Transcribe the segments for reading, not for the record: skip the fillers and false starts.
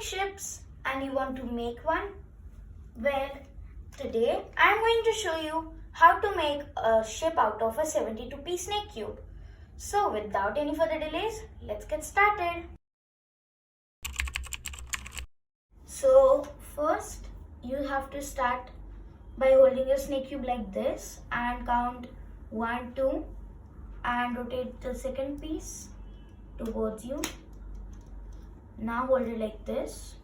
ships and you want to make one? Well, today I'm going to show you how to make a ship out of a 72-piece snake cube. So without any further delays, let's get started. So first you have to start by holding your snake cube like this and count 1, 2 and rotate the second piece towards you. Now hold it like this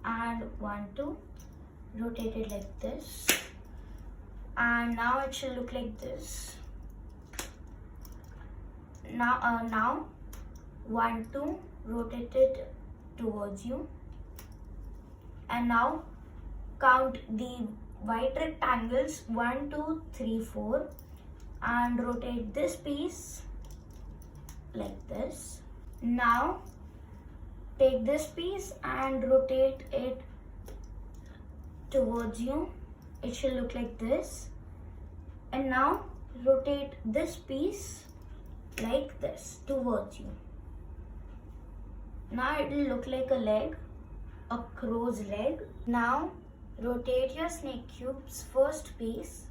and 1, 2, rotate it like this, and now it should look like this. Now 1, 2, rotate it towards you, and now count the white rectangles 1, 2, 3, 4 and rotate this piece like this. Now take this piece and rotate it towards you. It should look like this. And now rotate this piece like this towards you. Now it will look like a leg, a crow's leg. Now rotate your snake cube's first piece.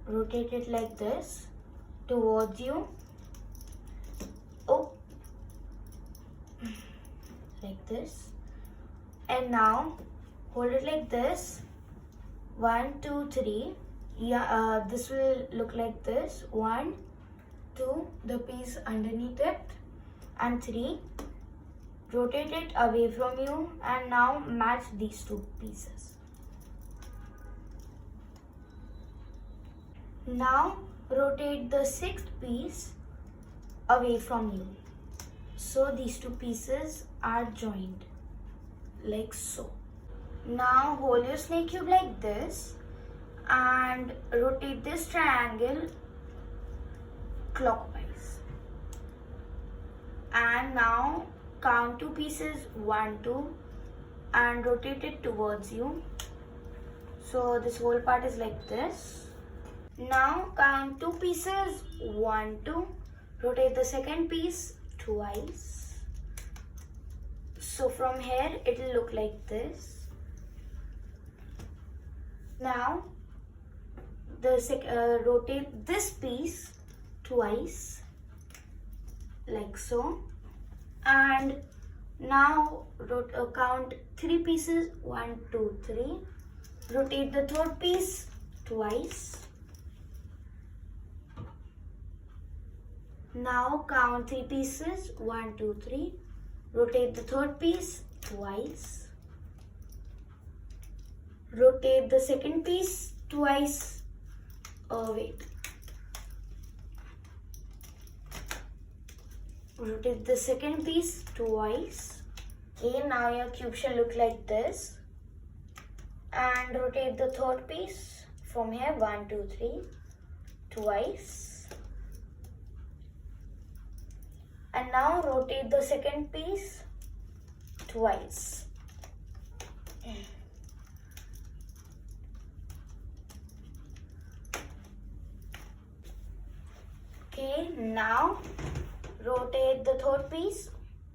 Rotate it like this towards you. Oh, like this. And now hold it like this. 1, 2, 3. Yeah, this will look like this. 1, 2, the piece underneath it, and 3. Rotate it away from you, and now match these two pieces. Now rotate the sixth piece away from you. So these two pieces are joined like so. Now hold your snake cube like this and rotate this triangle clockwise. And now count two pieces 1, 2 and rotate it towards you. So this whole part is like this. Now count two pieces 1, 2, rotate the second piece twice. So from here it will look like this. Now rotate this piece twice like so, and now count 3 pieces 1, 2, 3. Rotate the third piece twice. Now count 3 pieces 1, 2, 3. Rotate the third piece twice. Rotate the second piece twice. Rotate the second piece twice. Okay, now your cube shall look like this. And rotate the third piece from here 1, 2, 3 twice. And now rotate the second piece twice. Okay, now rotate the third piece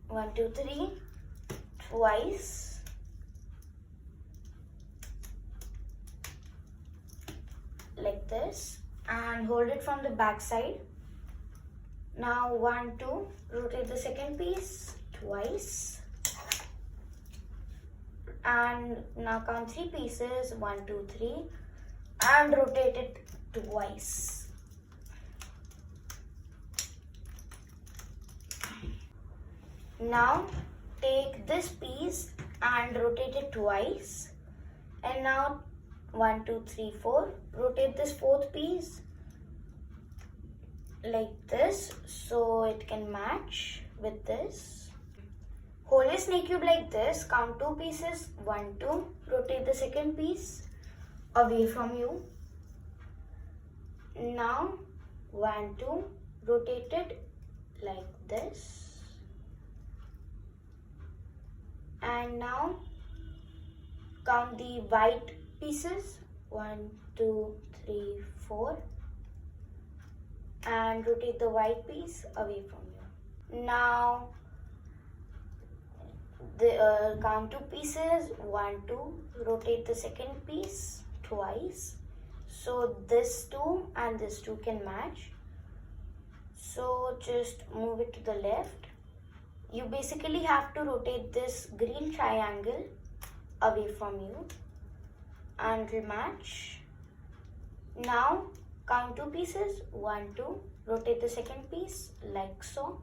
1, 2, 3 twice. Like this, and hold it from the back side. Now 1, 2, rotate the second piece twice. And now count 3 pieces 1, 2, 3 and rotate it twice. Now take this piece and rotate it twice. And now 1, 2, 3, 4. Rotate this fourth piece like this so it can match with this. Hold your snake cube like this. Count 2 pieces 1, 2. Rotate the second piece away from you. Now 1, 2. Rotate it like this. And now count the white pieces 1, 2, 3, 4 and and rotate the white piece away from you. Now count 2 pieces, 1, 2, rotate the second piece twice. So this 2 and this 2 can match. So just move it to the left. You basically have to rotate this green triangle away from you and it'll match. Now count 2 pieces, 1, 2, rotate the second piece like so.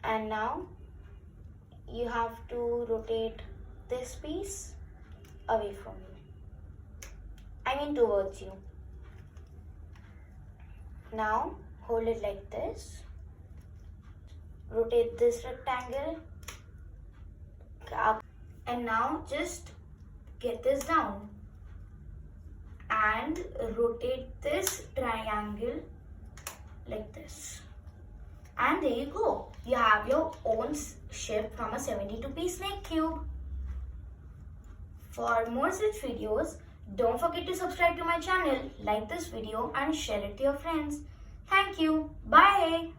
And now you have to rotate this piece away from you. I mean towards you. Now hold it like this. Rotate this rectangle. And now just get this down. And rotate this triangle like this. And there you go. You have your own ship from a 72-piece snake cube. For more such videos, don't forget to subscribe to my channel, like this video and share it to your friends. Thank you. Bye.